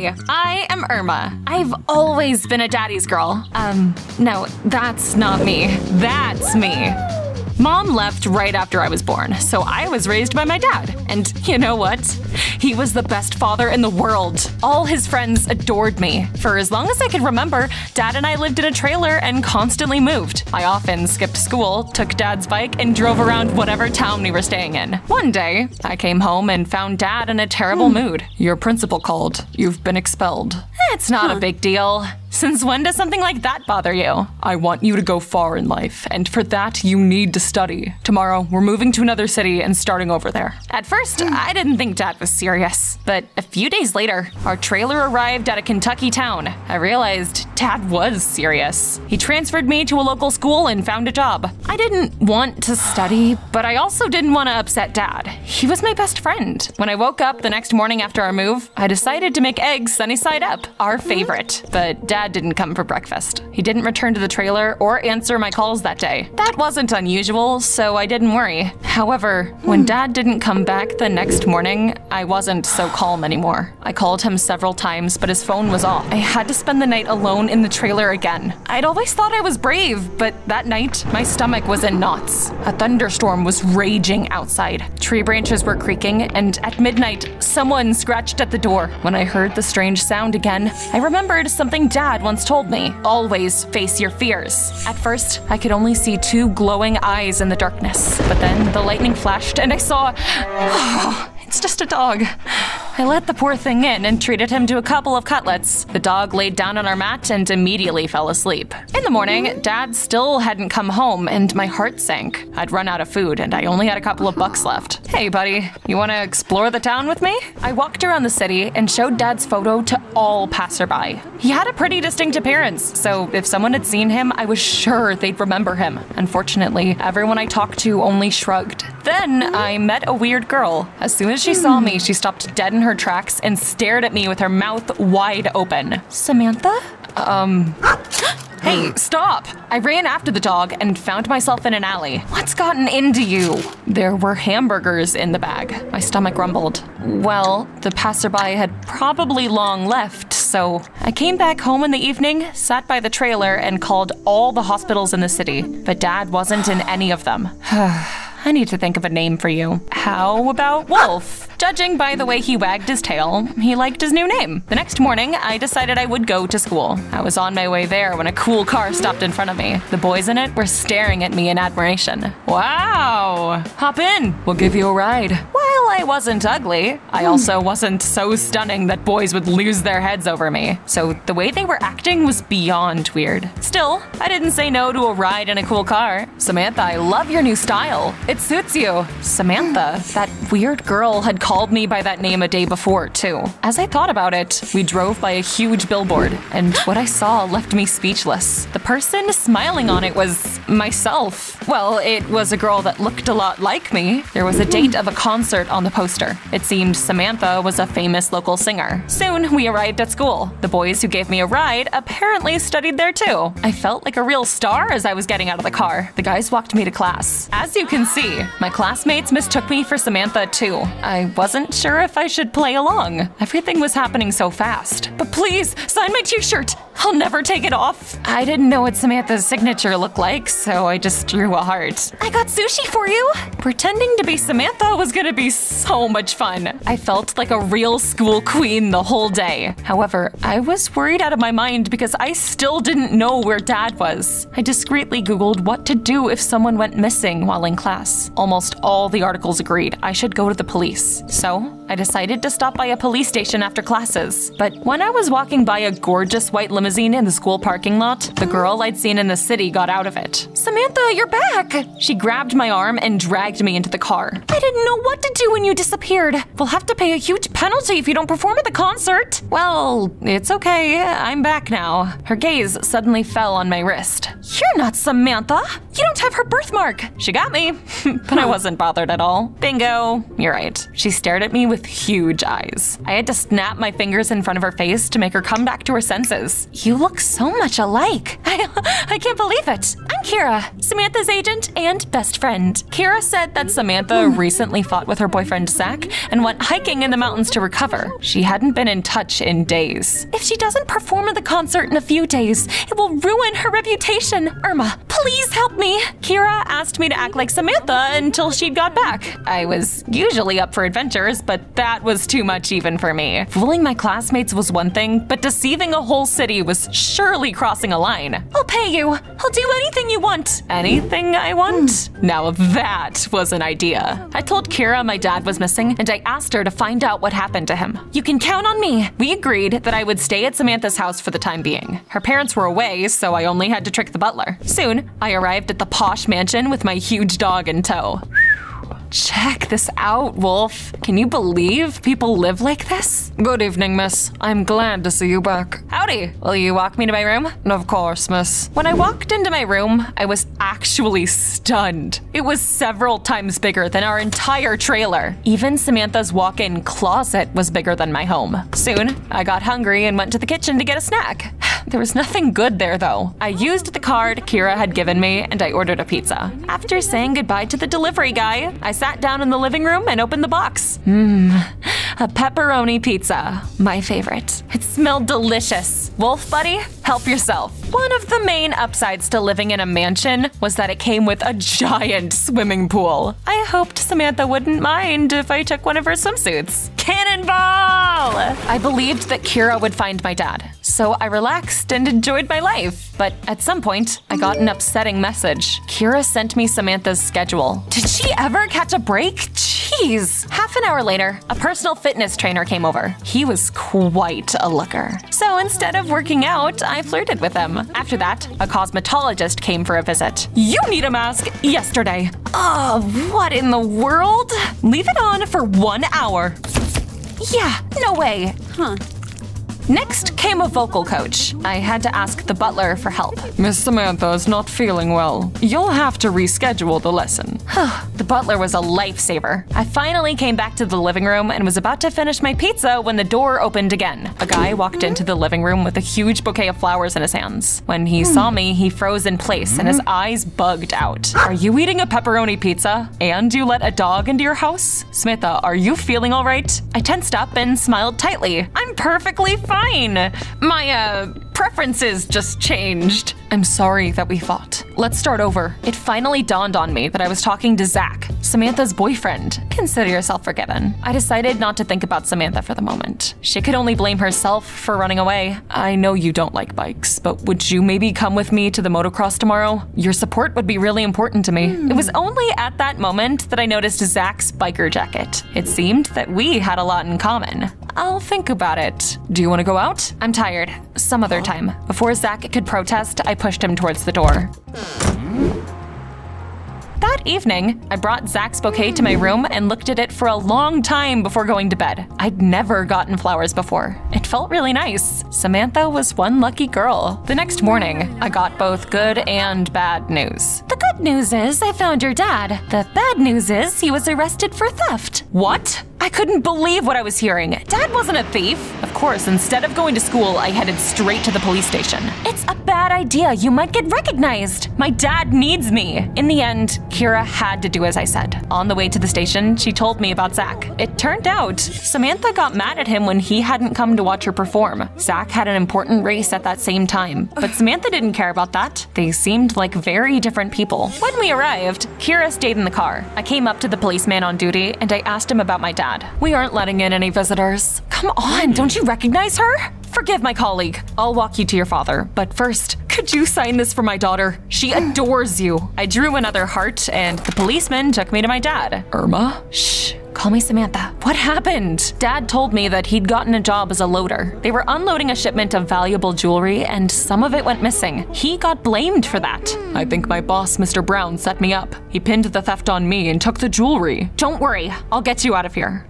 Hi, I am Irma. I've always been a daddy's girl. No, that's not me. That's me. Mom left right after I was born, so I was raised by my dad. And you know what? He was the best father in the world. All his friends adored me. For as long as I could remember, Dad and I lived in a trailer and constantly moved. I often skipped school, took Dad's bike, and drove around whatever town we were staying in. One day, I came home and found Dad in a terrible mood. Your principal called. You've been expelled. It's not a big deal. Since when does something like that bother you? I want you to go far in life, and for that you need to study. Tomorrow, we're moving to another city and starting over there. At first, I didn't think Dad was serious, but a few days later, our trailer arrived at a Kentucky town. I realized Dad was serious. He transferred me to a local school and found a job. I didn't want to study, but I also didn't want to upset Dad. He was my best friend. When I woke up the next morning after our move, I decided to make eggs sunny side up, our favorite. But Dad didn't come for breakfast. He didn't return to the trailer or answer my calls that day. That wasn't unusual, so I didn't worry. However, when Dad didn't come back the next morning, I wasn't so calm anymore. I called him several times, but his phone was off. I had to spend the night alone in the trailer again. I'd always thought I was brave, but that night, my stomach was in knots. A thunderstorm was raging outside. Tree branches were creaking, and at midnight, someone scratched at the door. When I heard the strange sound again, I remembered something Dad once told me. Always face your fears. At first, I could only see two glowing eyes in the darkness, but then the lightning flashed and I saw… it's just a dog. I let the poor thing in and treated him to a couple of cutlets. The dog laid down on our mat and immediately fell asleep. In the morning, Dad still hadn't come home and my heart sank. I'd run out of food and I only had a couple of bucks left. Hey buddy, you wanna explore the town with me? I walked around the city and showed Dad's photo to all passerby. He had a pretty distinct appearance, so if someone had seen him, I was sure they'd remember him. Unfortunately, everyone I talked to only shrugged. Then I met a weird girl. As soon as she saw me, she stopped dead in her tracks and stared at me with her mouth wide open. Samantha? Hey, stop! I ran after the dog and found myself in an alley. What's gotten into you? There were hamburgers in the bag. My stomach rumbled. Well, the passerby had probably long left, so I came back home in the evening, sat by the trailer, and called all the hospitals in the city. But Dad wasn't in any of them. I need to think of a name for you. How about Wolf? Judging by the way he wagged his tail, he liked his new name. The next morning, I decided I would go to school. I was on my way there when a cool car stopped in front of me. The boys in it were staring at me in admiration. Wow! Hop in, we'll give you a ride. While I wasn't ugly, I also wasn't so stunning that boys would lose their heads over me. So the way they were acting was beyond weird. Still, I didn't say no to a ride in a cool car. Samantha, I love your new style. It suits you. Samantha, that weird girl had called me by that name a day before, too. As I thought about it, we drove by a huge billboard, and what I saw left me speechless. The person smiling on it was myself. Well, it was a girl that looked a lot like me. There was a date of a concert on the poster. It seemed Samantha was a famous local singer. Soon, we arrived at school. The boys who gave me a ride apparently studied there too. I felt like a real star as I was getting out of the car. The guys walked me to class. As you can see, my classmates mistook me for Samantha too. I wasn't sure if I should play along. Everything was happening so fast. But please, sign my t-shirt! I'll never take it off. I didn't know what Samantha's signature looked like, so I just drew a heart. I got sushi for you! Pretending to be Samantha was gonna be so much fun. I felt like a real school queen the whole day. However, I was worried out of my mind because I still didn't know where Dad was. I discreetly Googled what to do if someone went missing while in class. Almost all the articles agreed I should go to the police. So, I decided to stop by a police station after classes. But when I was walking by a gorgeous white limousine in the school parking lot, the girl I'd seen in the city got out of it. Samantha, you're back! She grabbed my arm and dragged me into the car. I didn't know what to do when you disappeared. We'll have to pay a huge penalty if you don't perform at the concert. Well, it's okay. I'm back now. Her gaze suddenly fell on my wrist. You're not Samantha. You don't have her birthmark. She got me, but I wasn't bothered at all. Bingo, you're right. She stared at me with huge eyes. I had to snap my fingers in front of her face to make her come back to her senses. You look so much alike. I can't believe it. I'm Kira, Samantha's agent and best friend. Kira said that Samantha recently fought with her boyfriend Zach and went hiking in the mountains to recover. She hadn't been in touch in days. If she doesn't perform at the concert in a few days, it will ruin her reputation. Irma, please help me. Kira asked me to act like Samantha until she'd got back. I was usually up for adventures, but that was too much even for me. Fooling my classmates was one thing, but deceiving a whole city was surely crossing a line. I'll pay you. I'll do anything you want. Anything I want? Now that was an idea. I told Kira my dad was missing, and I asked her to find out what happened to him. You can count on me. We agreed that I would stay at Samantha's house for the time being. Her parents were away, so I only had to trick the butler. Soon, I arrived at the posh mansion with my huge dog in tow. Check this out, Wolf. Can you believe people live like this? Good evening, miss. I'm glad to see you back. Howdy. Will you walk me to my room? Of course, miss. When I walked into my room, I was actually stunned. It was several times bigger than our entire trailer. Even Samantha's walk-in closet was bigger than my home. Soon, I got hungry and went to the kitchen to get a snack. There was nothing good there, though. I used the card Kira had given me, and I ordered a pizza. After saying goodbye to the delivery guy, I sat down in the living room and opened the box. A pepperoni pizza, my favorite. It smelled delicious. Wolf buddy, help yourself. One of the main upsides to living in a mansion was that it came with a giant swimming pool. I hoped Samantha wouldn't mind if I took one of her swimsuits. Cannonball! I believed that Kira would find my dad, so I relaxed and enjoyed my life. But at some point, I got an upsetting message. Kira sent me Samantha's schedule. Did she ever catch a break? Jeez. Half an hour later, a personal fitness trainer came over. He was quite a looker. So instead of working out, I flirted with him. After that, a cosmetologist came for a visit. You need a mask yesterday. Oh, what in the world? Leave it on for 1 hour. Yeah, no way. Next came a vocal coach. I had to ask the butler for help. Miss Samantha is not feeling well. You'll have to reschedule the lesson. The butler was a lifesaver. I finally came back to the living room and was about to finish my pizza when the door opened again. A guy walked into the living room with a huge bouquet of flowers in his hands. When he saw me, he froze in place and his eyes bugged out. Are you eating a pepperoni pizza? And you let a dog into your house? Samantha, are you feeling all right? I tensed up and smiled tightly. I'm perfectly fine. My, preferences just changed. I'm sorry that we fought. Let's start over. It finally dawned on me that I was talking to Zach, Samantha's boyfriend. Consider yourself forgiven. I decided not to think about Samantha for the moment. She could only blame herself for running away. I know you don't like bikes, but would you maybe come with me to the motocross tomorrow? Your support would be really important to me. It was only at that moment that I noticed Zach's biker jacket. It seemed that we had a lot in common. I'll think about it. Do you want to go out? I'm tired. Some other time. Before Zach could protest, I pushed him towards the door. That evening, I brought Zach's bouquet to my room and looked at it for a long time before going to bed. I'd never gotten flowers before. It felt really nice. Samantha was one lucky girl. The next morning, I got both good and bad news. The good news is I found your dad. The bad news is he was arrested for theft. What? I couldn't believe what I was hearing. Dad wasn't a thief. Of course, instead of going to school, I headed straight to the police station. It's a bad idea. You might get recognized. My dad needs me. In the end, Kira had to do as I said. On the way to the station, she told me about Zach. It turned out, Samantha got mad at him when he hadn't come to watch her perform. Zach had an important race at that same time, but Samantha didn't care about that. They seemed like very different people. When we arrived, Kira stayed in the car. I came up to the policeman on duty and I asked him about my dad. We aren't letting in any visitors. Come on, don't you recognize her? Forgive my colleague. I'll walk you to your father. But first, could you sign this for my daughter? She adores you. I drew another heart and the policeman took me to my dad. Irma? Shh. Call me Samantha. What happened? Dad told me that he'd gotten a job as a loader. They were unloading a shipment of valuable jewelry and some of it went missing. He got blamed for that. I think my boss, Mr. Brown, set me up. He pinned the theft on me and took the jewelry. Don't worry, I'll get you out of here.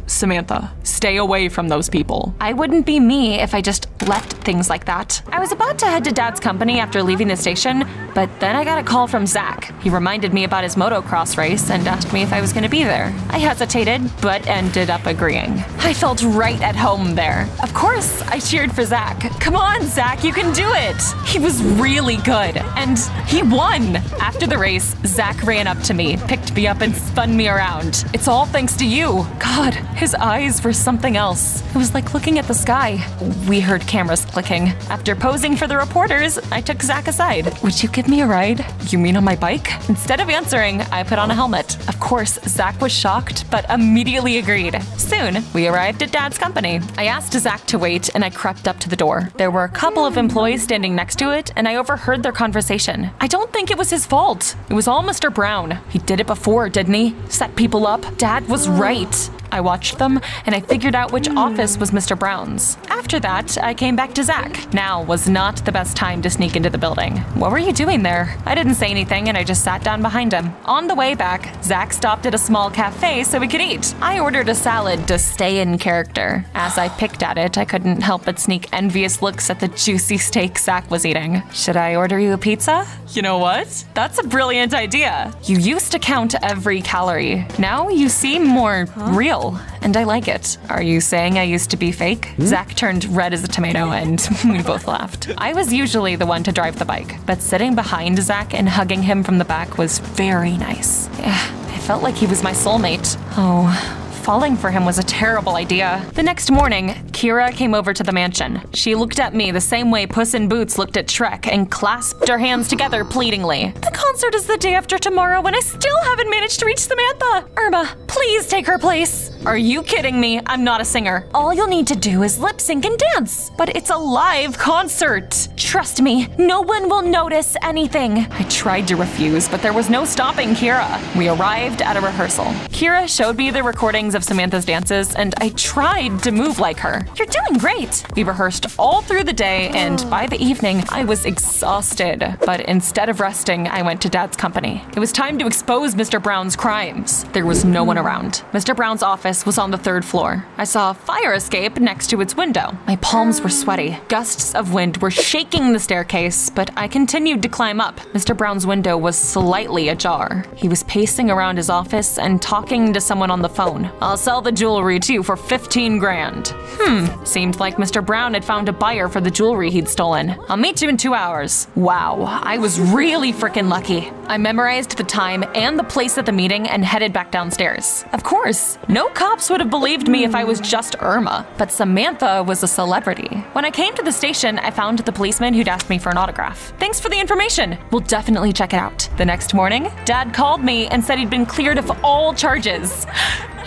Samantha, stay away from those people. I wouldn't be me if I just left things like that. I was about to head to Dad's company after leaving the station, but then I got a call from Zach. He reminded me about his motocross race and asked me if I was going to be there. I hesitated, but ended up agreeing. I felt right at home there. Of course, I cheered for Zach. Come on, Zach, you can do it. He was really good, and he won. After the race, Zach ran up to me, picked me up, and spun me around. It's all thanks to you. God, his eyes were something else. It was like looking at the sky. We heard cameras clicking. After posing for the reporters, I took Zach aside. Would you give me a ride? You mean on my bike? Instead of answering, I put on a helmet. Of course, Zach was shocked, but immediately agreed. Soon, we arrived at Dad's company. I asked Zach to wait, and I crept up to the door. There were a couple of employees standing next to it, and I overheard their conversation. I don't think it was his fault. It was all Mr. Brown. He did it before, didn't he? Set people up. Dad was right. I watched them, and I figured out which office was Mr. Brown's. After that, I came back to Zach. Now was not the best time to sneak into the building. What were you doing there? I didn't say anything, and I just sat down behind him. On the way back, Zach stopped at a small cafe so we could eat. I ordered a salad to stay in character. As I picked at it, I couldn't help but sneak envious looks at the juicy steak Zach was eating. Should I order you a pizza? You know what? That's a brilliant idea. You used to count every calorie. Now you seem more real. And I like it. Are you saying I used to be fake? Zach turned red as a tomato and we both laughed. I was usually the one to drive the bike, but sitting behind Zach and hugging him from the back was very nice. I felt like he was my soulmate. Oh. Falling for him was a terrible idea. The next morning, Kira came over to the mansion. She looked at me the same way Puss in Boots looked at Shrek and clasped her hands together pleadingly. The concert is the day after tomorrow and I still haven't managed to reach Samantha. Irma, please take her place. Are you kidding me? I'm not a singer. All you'll need to do is lip sync and dance. But it's a live concert. Trust me, no one will notice anything. I tried to refuse, but there was no stopping Kira. We arrived at a rehearsal. Kira showed me the recordings of Samantha's dances, and I tried to move like her. You're doing great. We rehearsed all through the day, and by the evening, I was exhausted. But instead of resting, I went to Dad's company. It was time to expose Mr. Brown's crimes. There was no one around. Mr. Brown's office was on the 3rd floor. I saw a fire escape next to its window. My palms were sweaty. Gusts of wind were shaking the staircase, but I continued to climb up. Mr. Brown's window was slightly ajar. He was pacing around his office and talking to someone on the phone. I'll sell the jewelry to you for 15 grand. Seemed like Mr. Brown had found a buyer for the jewelry he'd stolen. I'll meet you in 2 hours. Wow, I was really freaking lucky. I memorized the time and the place at the meeting and headed back downstairs. Of course, no cops would have believed me if I was just Irma, but Samantha was a celebrity. When I came to the station, I found the policeman who'd asked me for an autograph. Thanks for the information. We'll definitely check it out. The next morning, Dad called me and said he'd been cleared of all charges.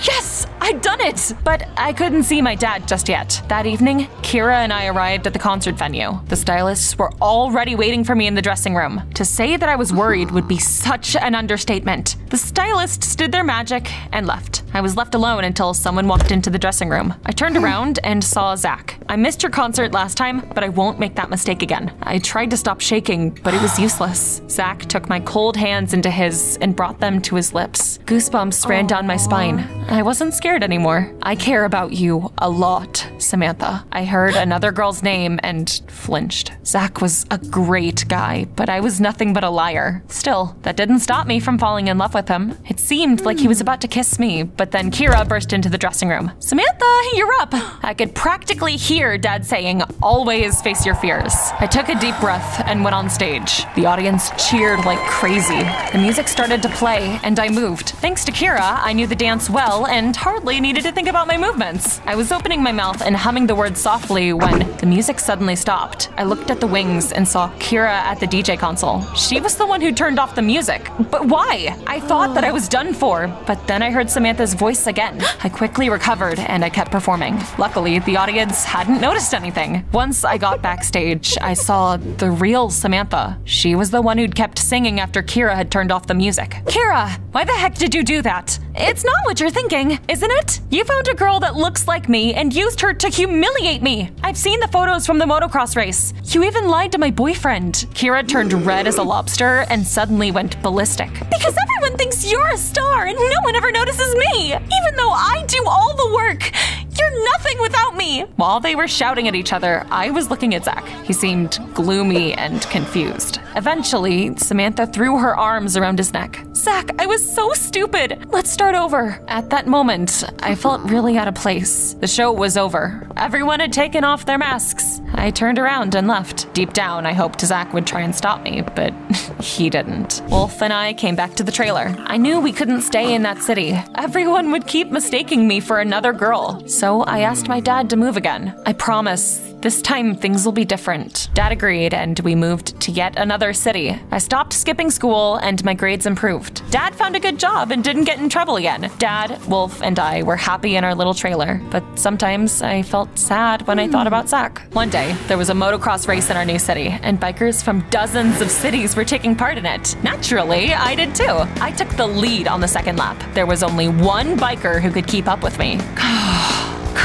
Yes, I'd done it! But I couldn't see my dad just yet. That evening, Kira and I arrived at the concert venue. The stylists were already waiting for me in the dressing room. To say that I was worried would be such an understatement. The stylists did their magic and left. I was left alone until someone walked into the dressing room. I turned around and saw Zach. I missed your concert last time, but I won't make that mistake again. I tried to stop shaking, but it was useless. Zach took my cold hands into his and brought them to his lips. Goosebumps ran down my spine. I wasn't scared anymore. I care about you a lot, Samantha. I heard another girl's name and flinched. Zach was a great guy, but I was nothing but a liar. Still, that didn't stop me from falling in love with him. It seemed like he was about to kiss me, but then Kira burst into the dressing room. Samantha, you're up! I could practically hear Dad saying, always face your fears. I took a deep breath and went on stage. The audience cheered like crazy. The music started to play and I moved. Thanks to Kira, I knew the dance well and hardly needed to think about my movements. I was opening my mouth and and humming the words softly when the music suddenly stopped. I looked at the wings and saw Kira at the DJ console. She was the one who turned off the music. But why? I thought that I was done for, but then I heard Samantha's voice again. I quickly recovered and I kept performing. Luckily, the audience hadn't noticed anything. Once I got backstage, I saw the real Samantha. She was the one who'd kept singing after Kira had turned off the music. Kira, why the heck did you do that? It's not what you're thinking, isn't it? You found a girl that looks like me and used her to humiliate me. I've seen the photos from the motocross race. You even lied to my boyfriend. Kira turned red as a lobster and suddenly went ballistic. Because everyone thinks you're a star and no one ever notices me, even though I do all the work. You're nothing without me! While they were shouting at each other, I was looking at Zach. He seemed gloomy and confused. Eventually, Samantha threw her arms around his neck. Zach, I was so stupid! Let's start over. At that moment, I felt really out of place. The show was over. Everyone had taken off their masks. I turned around and left. Deep down, I hoped Zach would try and stop me, but he didn't. Wolf and I came back to the trailer. I knew we couldn't stay in that city. Everyone would keep mistaking me for another girl. So I asked my dad to move again. I promise, this time things will be different. Dad agreed and we moved to yet another city. I stopped skipping school and my grades improved. Dad found a good job and didn't get in trouble again. Dad, Wolf, and I were happy in our little trailer, but sometimes I felt sad when I thought about Zach. One day, there was a motocross race in our new city and bikers from dozens of cities were taking part in it. Naturally, I did too. I took the lead on the second lap. There was only one biker who could keep up with me.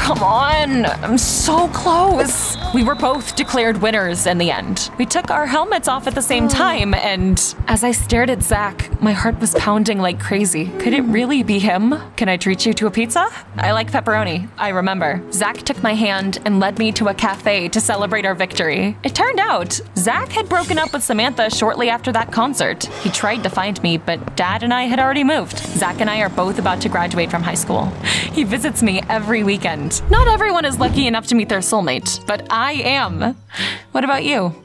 Come on, I'm so close. We were both declared winners in the end. We took our helmets off at the same time, and as I stared at Zach, my heart was pounding like crazy. Could it really be him? Can I treat you to a pizza? I like pepperoni, I remember. Zach took my hand and led me to a cafe to celebrate our victory. It turned out, Zach had broken up with Samantha shortly after that concert. He tried to find me, but Dad and I had already moved. Zach and I are both about to graduate from high school. He visits me every weekend. Not everyone is lucky enough to meet their soulmate, but I am. What about you?